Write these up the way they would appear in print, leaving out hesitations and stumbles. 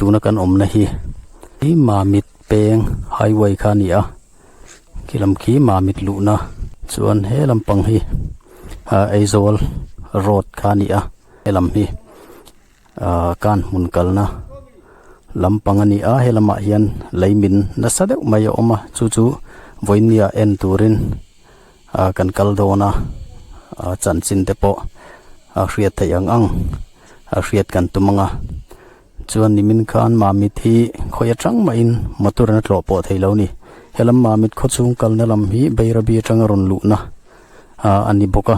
tu na kan om na hi ma mit peng highway kha ni a kilam khi ma mit lu na chuan he lampang hi Aizol road kha ni a elam hi kan mun kal na lampang ani a helama hian leimin na sadeu mai oma chu chu voinia en turin kan kal dona chan chin te po hriat thei ang hriat kan tumanga chuan nimin khan ma mi thi khoya tang ma in motor na tlo po thei lo ni helam ma mit kho chung kal na lam hi beirabi tang ron lu na ani boka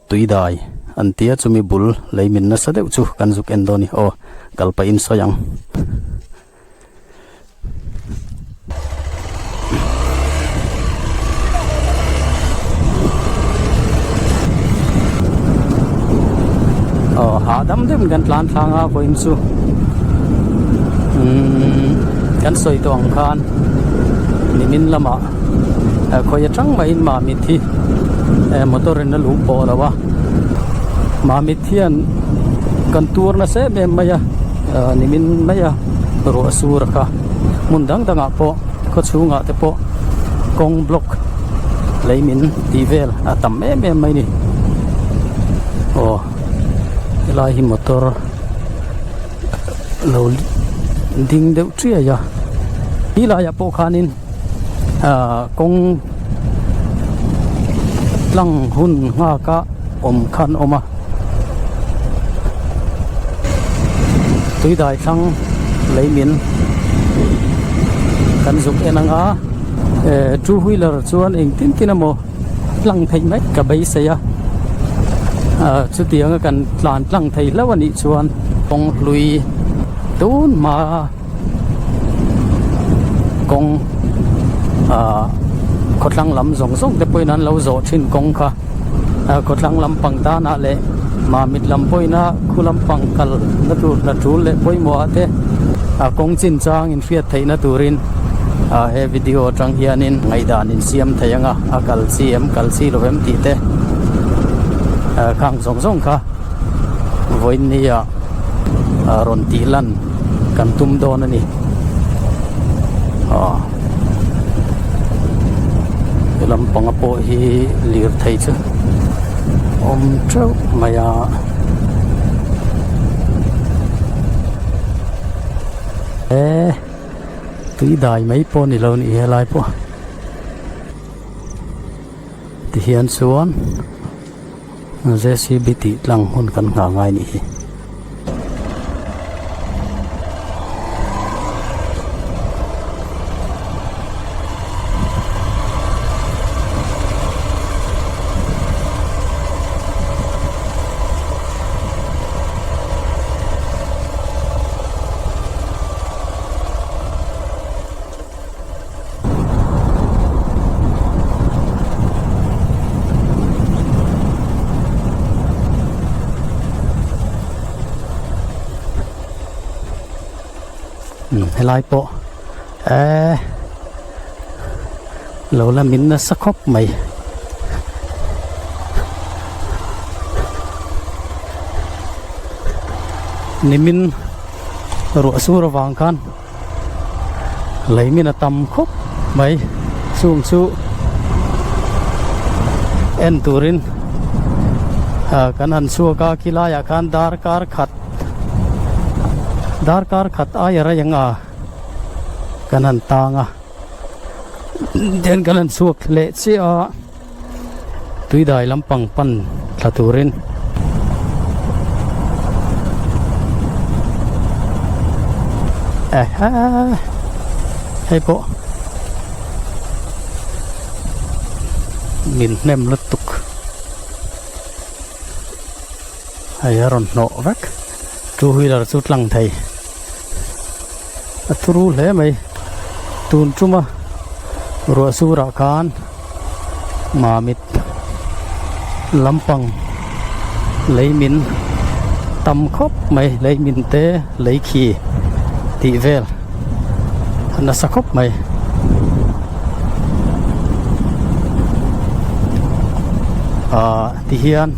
tuidai antia chumi bul leimin na sadeu chu kan zuk endoni o kalpa in soyang Adam dem kan tlan thanga ko in su kan soi to ang khan nimin lama khoya tang mai ma mi thi motor na lu po lawa ma mi thian kan tur na se be maya nimin maya ro asur kha mundang danga po ko chunga te po kong block leimin tivel atam me mai ni lai hi motor lo ding deuh tria ya hi la ya po khanin kong lang hun nga ka om khan oma tui dai thang leimin kan zuk enanga two wheeler chuan eng tin tinamo lang thei mai ka bai se ya chu tiang kan tlan tlang thei lawani chuan kong lui tun ma kong khotlang lam zong zong te poinan lo zo thin kong kha khotlang lam pang ta na le ma mit lam poina khulam pang kal na tur le poimo ate kong chin chang in fiat thei na turin he video tang hianin ngai dan in siam theyanga akal siam kal si lovem ti te khang zong zong kha voinia ron tilan kan tum don ani lam pangapo hi lir thei chu om trâu maya tui dai mai po ni lo ni helai po ti hian suan JCB ti lang hun kan nga ngai ni helai po lo la min na sakhop mai nimin ro sur wang khan leimin atam khop mai sum su en turin kan han su ka kilaya khan dar kar khat ayara yanga kanan tanga den kanan suak le chi a tui dai lampang pan thaturin hay po min nem lutuk ayaron no vak two wheeler sut lang thai aturu le mai tun chuma ro sura khan mamit lampang leimin tam khop mai leimin te leikhi ti vel na sakhop mai ti hian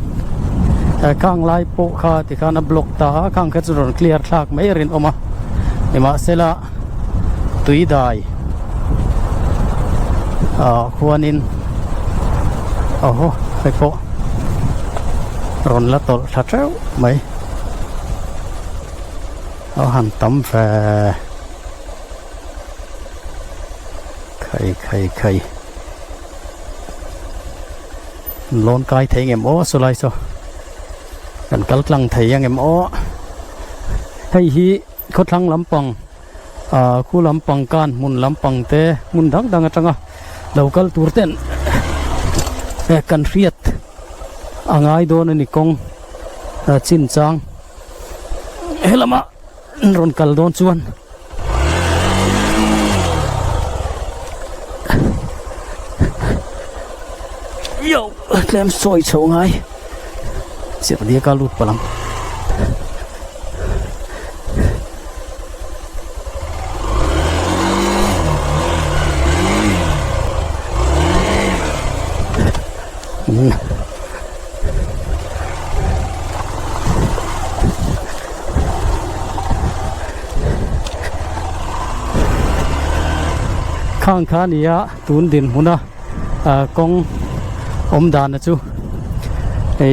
ข้างลายโปะขาที่ข้างนับบล็อกตาข้างแค่จุดเคลียร์ทากไม่รินออกมานี่มาเสละตุยได้ควนินโอ้โหไปโปะรอนละตลทัดเจ้าไหมเอาหันตำแฟไข่ลอนกายเทงเอ็มโอสุไลโซกันกัลกลังเทยังเอ็มโอให้ฮีขดลังลำปังคู่ลำปังการมุนลำปังเตมุนดังจังอ่ะเรากัลตูร์เต้นกันเรียดอ่างไอโดนนี่กงชินจังเฮลมารอนกัลโดนชวนโย่แหลมซอยโฉงไงเสียบเดียก็ลุดปลังข้างขานี่ตูนดินหุ่นกงอมดานนะจูไอ้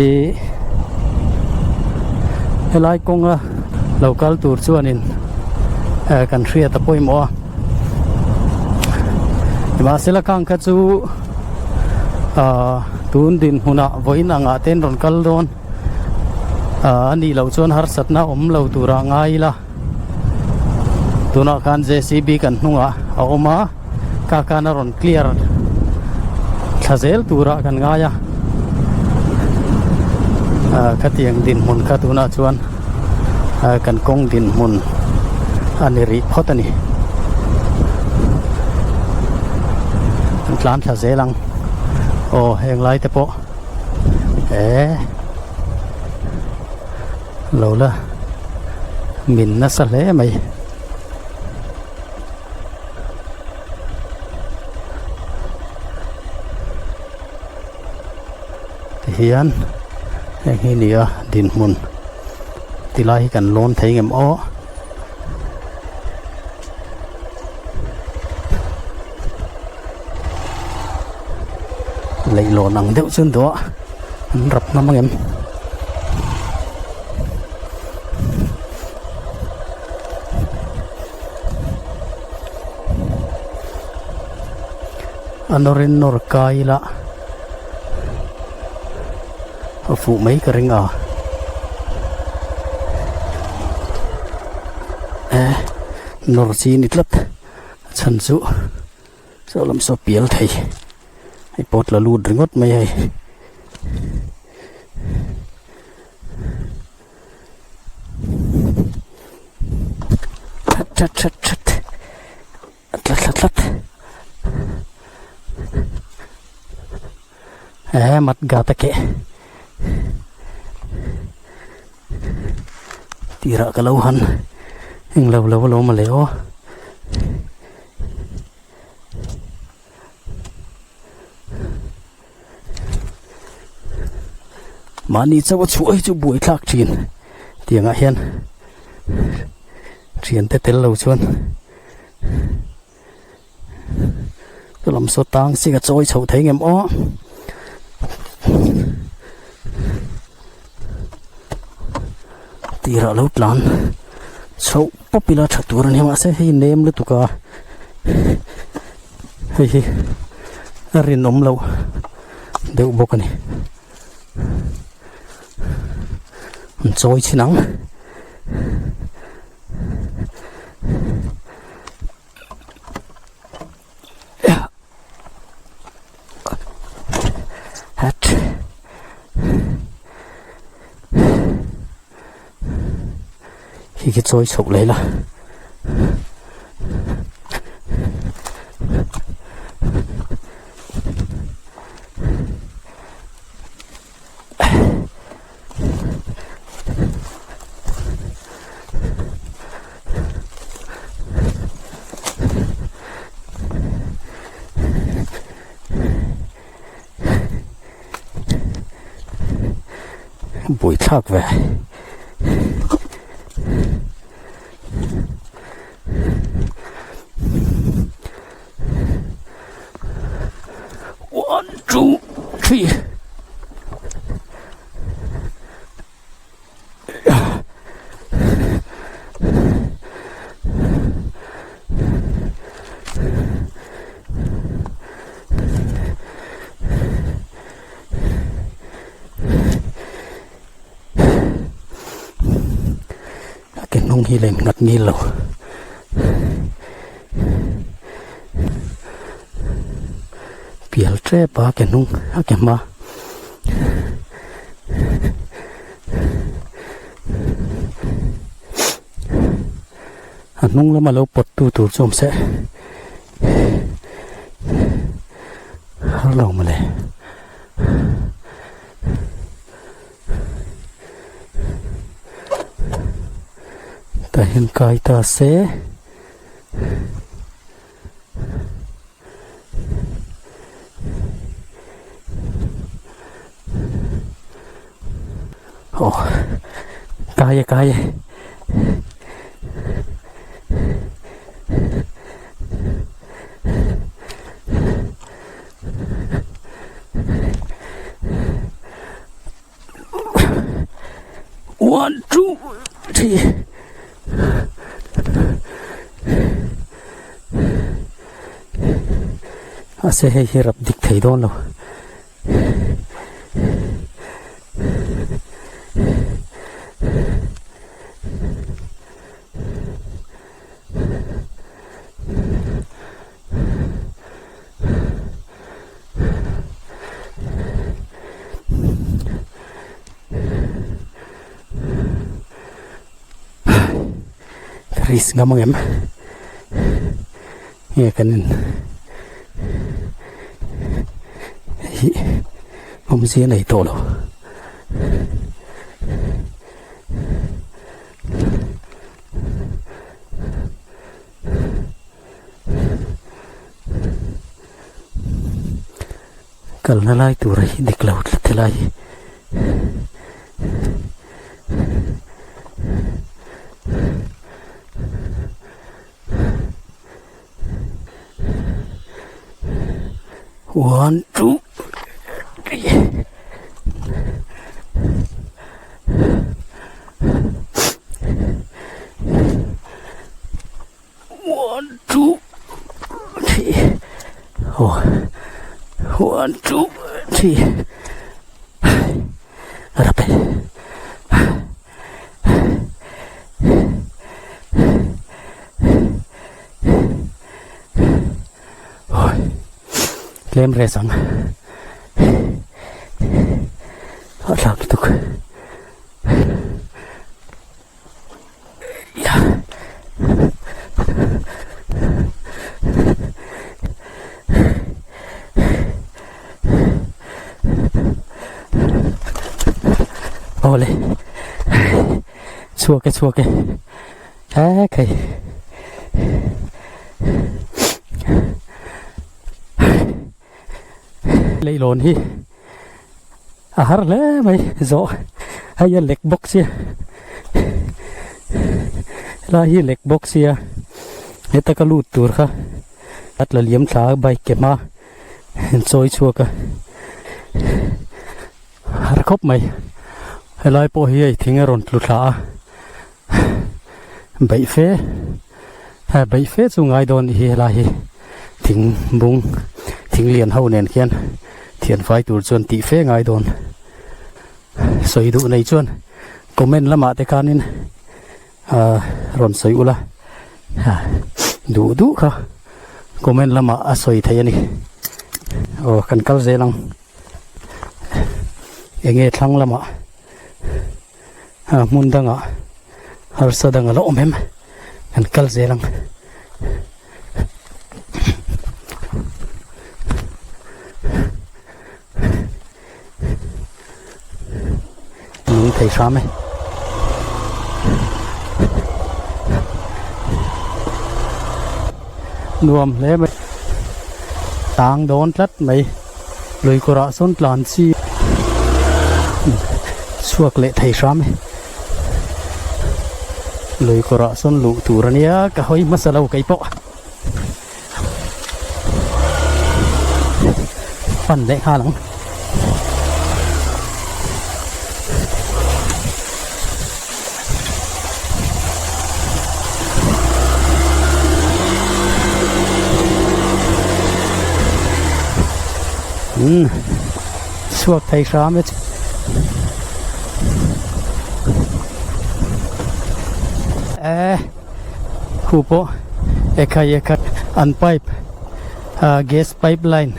ลายกงเรากัลตูร์ชวนินกันเรียตะป่วยหมอมาเสละข้างกจูตูนดินหุ่นวันอ่างเต้นรอนกัลโดนอันนี้เราชวนหาสัตว์นะเราตูร่างไงล่ะตัวนักการ JCB กันนุ่งเอามากาการรอนเคลียร์ทะเซลตัวกันง่ายขัดยังดินมุนขัดตัวน่าชวนกันกงดินมุนอันนี้ริพอตนี่กันกลานทะเซลังโอ้เฮงไรแต่โปเราละมินนัสเล่ไหมเฮียนอย่างนี้เนี่ยดินมุนที่ไล่กันล้นไทยเงมอ้อเลยโลนังเดียวซึ่งตัวรับน้ำมันเงมอันนรินนอร์กายละphụ mấy cái ring nor chi nít lấp chân dụ sao làm sao biếl thầy hay bột là lùn ngót mấy hay lát mặt gà ta kệ tira kalauhan yang law maleo mani chawa chuai chu buai thak thin tianga hian thian te tel lo chuan lam so tang singa choi chho thei ngem o tira lo plan so popular chatur ni ma se hi name le tuka hi rin nom lo deu bokani choi chinang hat khi cái trôi sụp lấy là bụi thác về one two three cái nông hi lên ngặt nghi lầu pial tre ba cái nông cái ma nông là mà lâu bật tu zoom sẽ lâu mà này ta hiện cái ta sẽ cái one two three sẽ hay hirap dik thấy đó đâu Chris ngắm em nghe cái này không gì này to đâu kalau nalai tu rai di laut telai one two three one two three oh one two three rapi lem resang atlah gitu ya oleh chua cái cái lấy lồn hi har le mày rõ hay là lek box ya la hi lek box ya eta ka lut tur kha at la liam tha bai ke ma choi chua ka har khop mày hay lai po hi thing ron tlu tha bai phê chu ngai don hi la hi thing bung thing liền hậu nền khian thiền phái tur chuan ti phê ngai don soi du nei chuan comment lama te kanin ron soi ula du kha comment lama a soi thei ani o kan kal zelang enge thlang lama mun danga har sadanga lo mem kan kal zelang thầy xóa mày nuông lấy mày tang đón rất mày lười của rõ son lòn chi suak lệ thầy sám lùi cổ rõ xuân lụ tủ ra nia cả hoi mất lâu cái bọ phần lệ ha lắm suak thầy sám ấy khu po ekai an pipe gas pipeline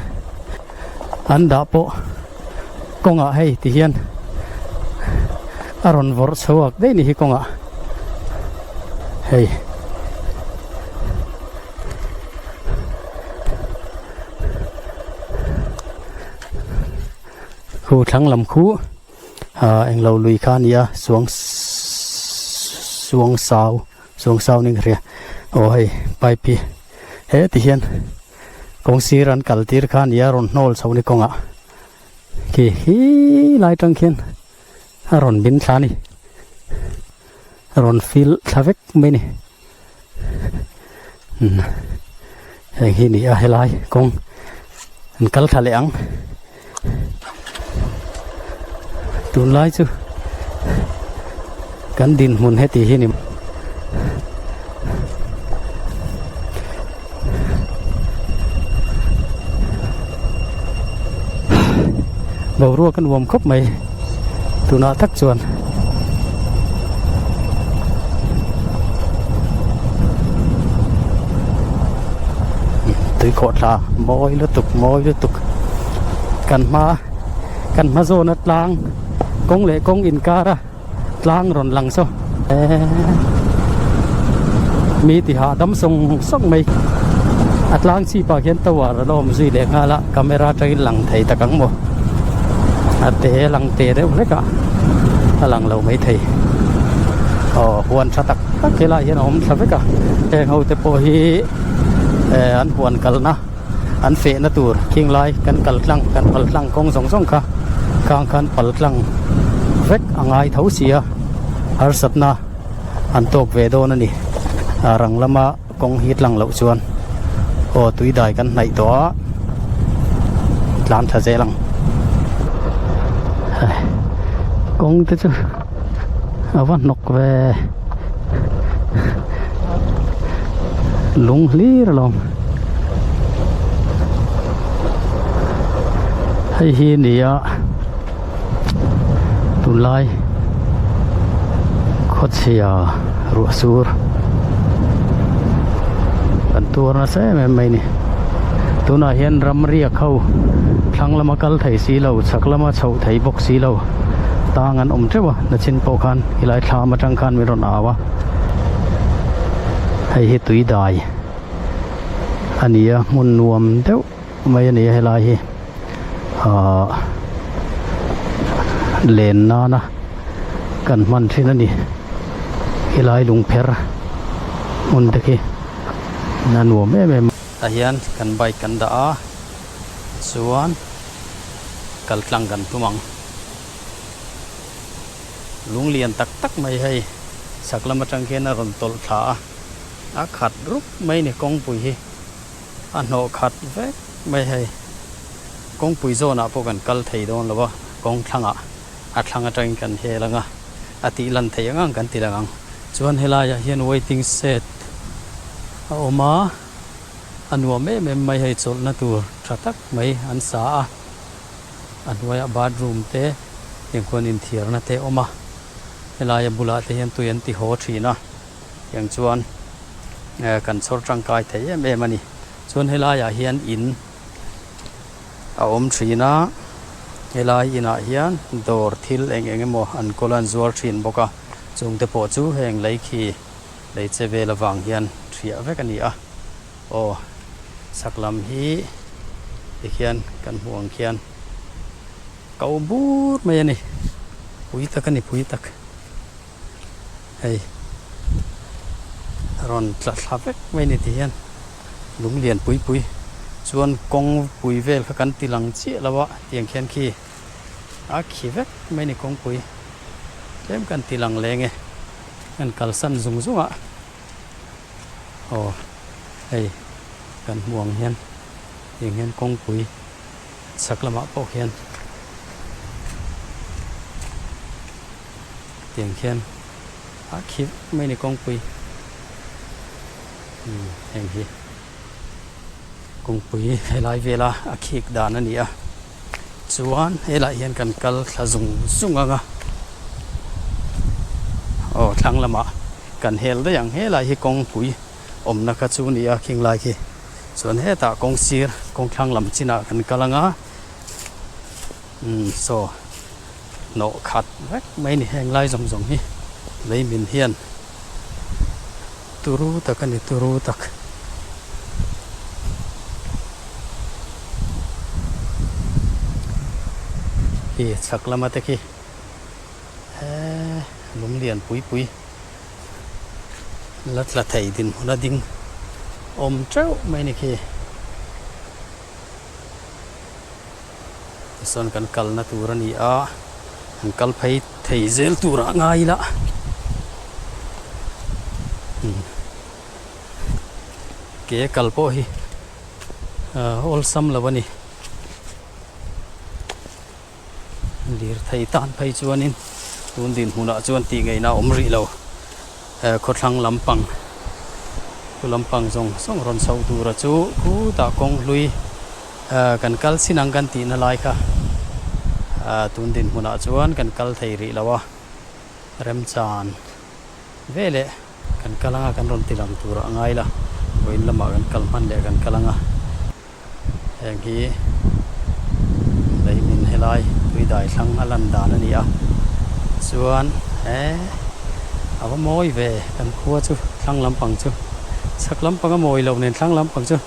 an da po konga hei ti hian aron vor chhuak dei ni hi konga hei khu thắng làm khu anh lâu lùi khan ya xuống sau ninh rìa ô hay pipe he ti hian kong si ran kal tir khan ya ron nol sau ni konga ki hi lai tang khian ron bin thani ron fil thavek mai ni hi ni a helai kong kal thale ang tun lai chu kan din mun he ti hi ni bầu rùa kan wom khop mai tu na thak chuan tui khot la moi lu tuk kan ma zo na tlang kong le kong in kara tlang ron lang so mi ti ha dam song mai atlang chi pa hian tawar lom zui le nga la camera trai lang thei takang mo ate lang te de ule ka lang lo mai thei huan sa tak ke la hian om sa ve ka ngau te po hi an huan kal na an fe na tur king lai kan kal tlang kong song kha kang kan pal tlang vek angai thau sia har satna an tok ve do na ni rang lama kong hit lang lo chuan tui dai kan nai to tlan tha je lang kong te chu awan nok ve lung li ra lom hay hi ni ya tu lai khot sia ru sur kan tur na se mai ni tu na hian ram ria khau thlang lama kal thei si lo chak lama chho thei bok si lo tangan trewa na chin po khan hilai thla ma tang khan mi ron awa hay hi tui dai ania mun nuam deuh mai ani helai hi len na kan man thin ani hilai lung pher mun te ki na nuam em ta hian kan bai kan da chuan kal tlang kan tumang lung lian tak mai hay saklama tang khen na ron tol tha a khat rup mai ni kong pui hi an no khat vek mai hay kong pui zo na po kan kal thei don lawa kong thlanga a thlanga tang kan he langa ati lan thei angang kan ti langang chuan helaya hian waiting set a oma anwa me mai hay chol na tur thatak mai an sa anwa bathroom te yang kon in thiar na te oma helaya bula te hian tu yan ti ho thina yang chuan kan chor tangkai thei em ani chuan helaya hian in a om thina helai ina hian dor thil emo an kolan zuar thin boka chung te po chu heng lei khi lei che ve lawang hian thria vek ani a saklam hi ikhian kan huang khian kau bur mai ani pui tak hey ron tlavek mai ni ti hian lung lian pui chuan kong pui vel kha kan tilang chi lawa tiang khian khi a khi vek mai ni kong pui em kan tilang lenge kan kalsan zung zunga oh hey kan muang hian eng hian kongpui saklama pawh hian tiang hian a khip mai ni kongpui heng hi kongpui helai vela a khik dan ani a chuan helai hian kan kal thla zung zunganga oh thlang lama kan hel da yang helai hi kongpui omna kha chu ni a khing lai khi chuan heta kong sir kong thlang lam china kan kalanga so no khat vek mai ni heng lai zong zong hi lei min hian turu tak ani turu tak hi chaklama te khi lung lian pui pui lat la thei din huna ding om treu mai ni khi son kan kal na tur ani a kan kal phei thei zel tura ngai la ke kalpo hi ol sam lawani lir thei tan phei chuanin tun din huna chuan ti ngai na omri lo khothlang lampang tu lampang zong song ron sau tura chu ku ta kong lui kan kal sinang kan ti na lai kha tun din huna chuan kan kal thei ri lawa rem chan vele kan kalanga kan ron tilang tura ngai la boin lama kan kalman le kan kalanga heng hi lei min helai tui dai thlang alan dan ani a chuan awa moi ve kan khua chu thlang lampang chu sak lampang a moi lo nen thlang lampang chu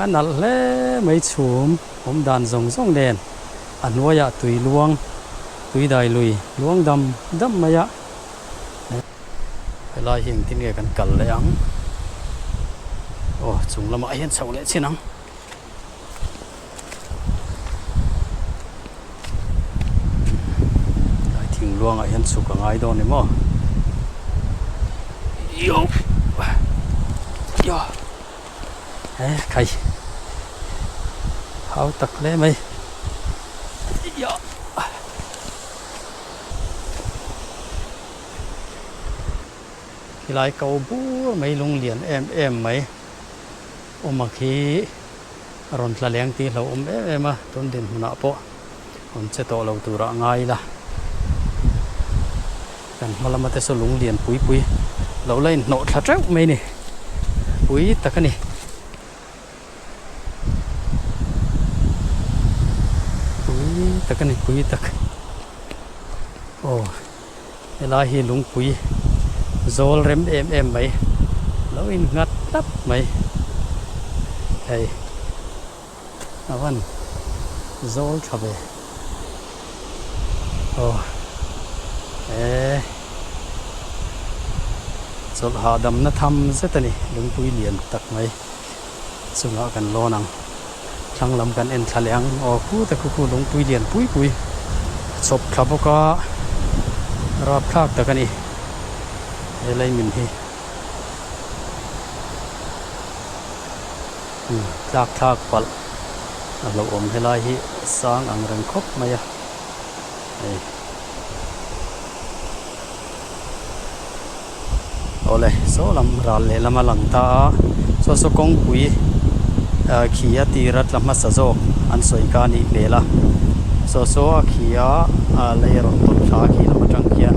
anal hle mai chum om dan zong zong nen anwaya tui luang tui dai lui luang dam maya helai hing tin ge kan kal le ang chung lama hian chho le chinang ai thing luang a hian chu ka ngai do ni mo yo khai hao tak le mai yo lại cầu bú mấy lung liền em mấy mà khi ron la leng ti lo em à tôn din huna po on che to lo tu ra ngai la kan malama te so lung liền pui pui lo lên nọ thla treu mấy nè pui takani pui tak lại hi lung pui zol rem em mấy lo in ngat tap mấy hey awan zol thabe zol hadam na tham zetani lung pui lian tak mai sunga kan lo nang thang lam kan en thaleang ku ta ku lung pui lian pui pui chop thaboka rap thak takani elai min hi thak pal lo om helai hi sang ang rang khop maya ole so lam ral le lama lang ta so kong pui khia tirat lama sa zo an soi ka ni bela so khia le ron tot tha khi lama tang khian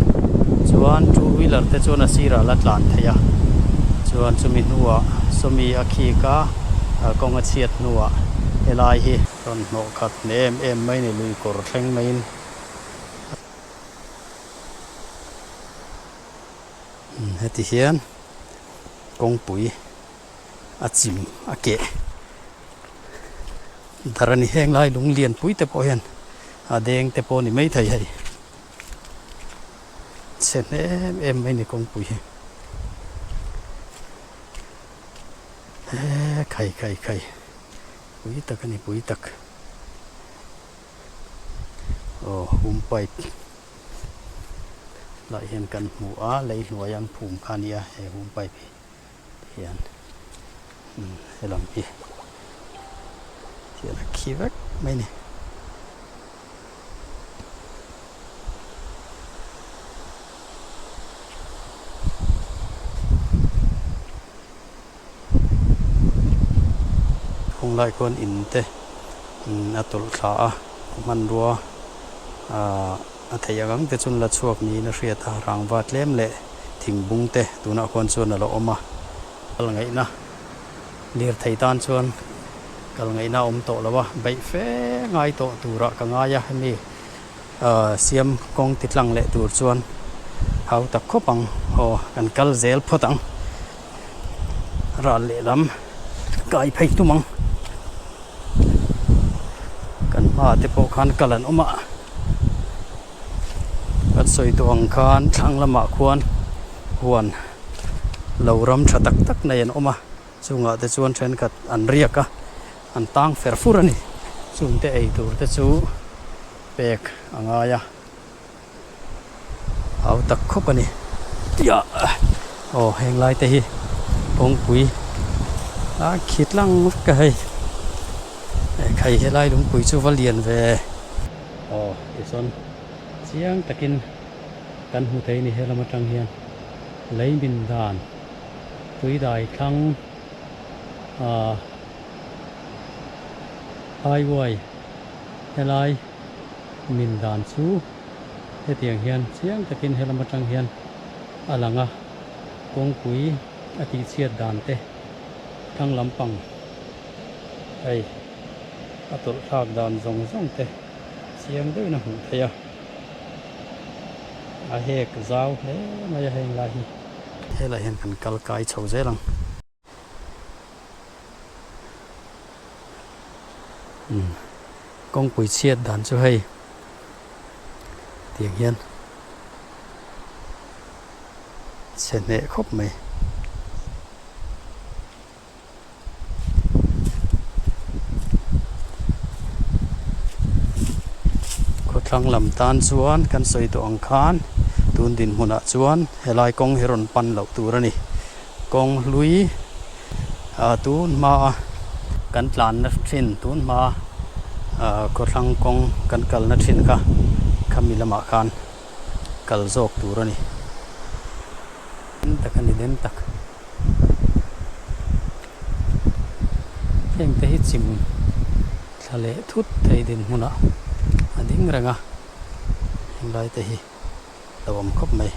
chuan two wheeler te chuan a sira la tlan theya chuan chumi nuwa somi a khi ka kong a chiat nuwa helai hi ron no khat ne em mai ni lui kor thleng main heti hian kong pui a chim a ke darani heng lai lung lian pui te po hian a deng te po ni mai thei hei chen em mai ni kong pui khai pui tak pai lại hiện cần hủ á lấy hùa yang phùm khania he hùm bay hiện he làm gì thì là khí vách mấy này không lại con in te atul kha man rua thầy gắng te chun la chuak ni na hria ta rang wat lem le thing bung te tuna kon chuan lo oma kal ngai na lir thei tan chuan kal ngai na to lawa bai fe ngai to tura ka nga ya mi siam kong titlang le tur chuan hau tak khopang ho kan kal zel photang ra le lam kai phei tumang kan ma te po khan kalan oma at soi to ang khan thang lama khuan huan loram tha tak tak nei an oma chunga te chuan then khat an riaka an tang fer fur ani chung te ei tur te chu pek anga ya au tak khop ani ya heng lai te hi pong pui khit lang ka hei khai he lai lung pui chu valian ve ti son chiang takin kan hu thei ni helama tang hian lei min dan tui dai thang ai wai helai min dan chu he tiang hian chiang takin helama tang hian alanga kong pui ati chiat dan te thang lampang ai atul thak dan zong zong te chiang dei na hu theya a hek zau he mai heng lai he lai hen kan kal kai chho zelang kong pui chiat dan chu hei tiang hian chen ne khop mai thang lam tan chuan kan soi to ang khan tun din huna chuan helai kong heron pan lo turani kong lui tun ma kan tlan na thin tun ma ko thang kong kan kal na thin kha khamilama khan kal jok turani takani den tak heng te hi chim thale thut thei din huna ading ranga lai te hi tawam khop mai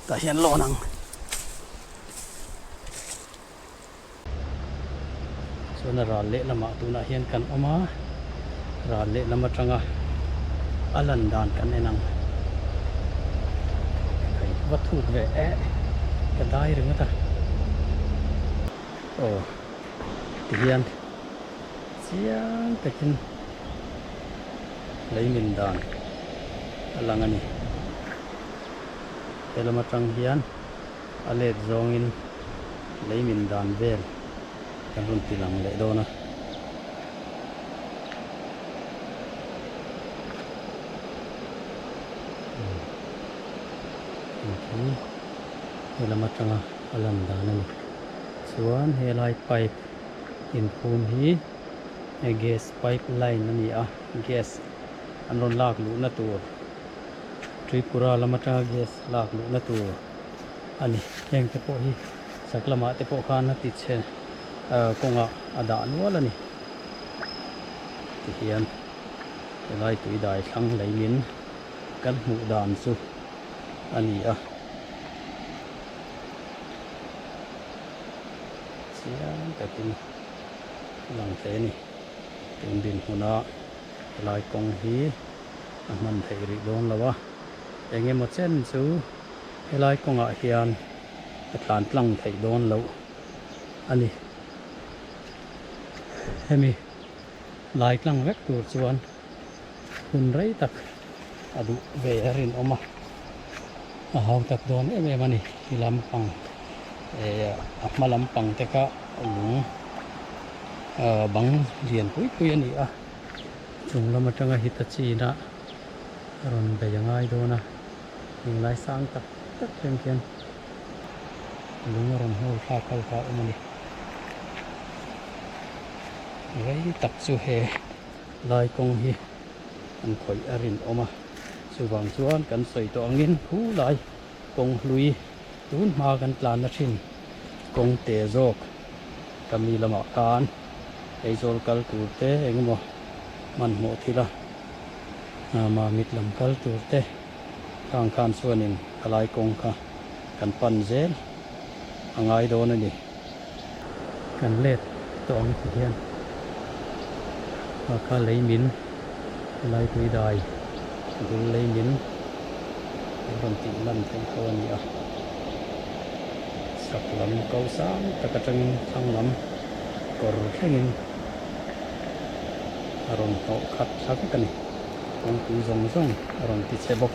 ta hian lo nang sona ra le lama tuna hian kan oma ra le lama tanga alan dan kan enang kai wathu ve ka dai ringa ta hian chiang takin lấy min dan alang ani elama tang hian alet zongin lấy min dan vel kan run tilang le dona elama tang alan dan ani chuan helai pipe in phum hi gas pipeline ani gas anron lak lu na tur Tripura lamata gas lak lu na tur ani heng te po hi saklama te po khan na ti che konga ada nual ani ti hian helai tui dai thlang leimin kan hmu dan chu ani chiang takin lang te ni tin din huna lai kong hi man thei ri don lawa enge mo chen chu helai konga hian atlan tlang thei don lo ani hemi lai tlang vek tur chuan hun rei tak adu ve rin oma hau tak don em ani hilam pang malam pang te ka lung bang rian pui ani a chung lama tanga hitachi na ron be yangai do na ning lai sang tak tak ken ken lung ron hol kha khal kha umani rei tak chu he lai kong hi an khoi arin oma chuwang chuan kan soi to angin hu lai kong lui tun ma kan tlan na thin kong te jok kami lama kan eizol kal tur te engemaw man hmuh thila ma mit lam kal tur te kang khan chuanin kalai kong kha kan pan zel angai dawn ani kan let to ang thi hian kha leimin lai tui dai dul leimin ron ti lan thei ko ani a sak lam kau sang takatang thang lam kor thengin aron ho khat sak kani kong tu zong zong aron ti chebok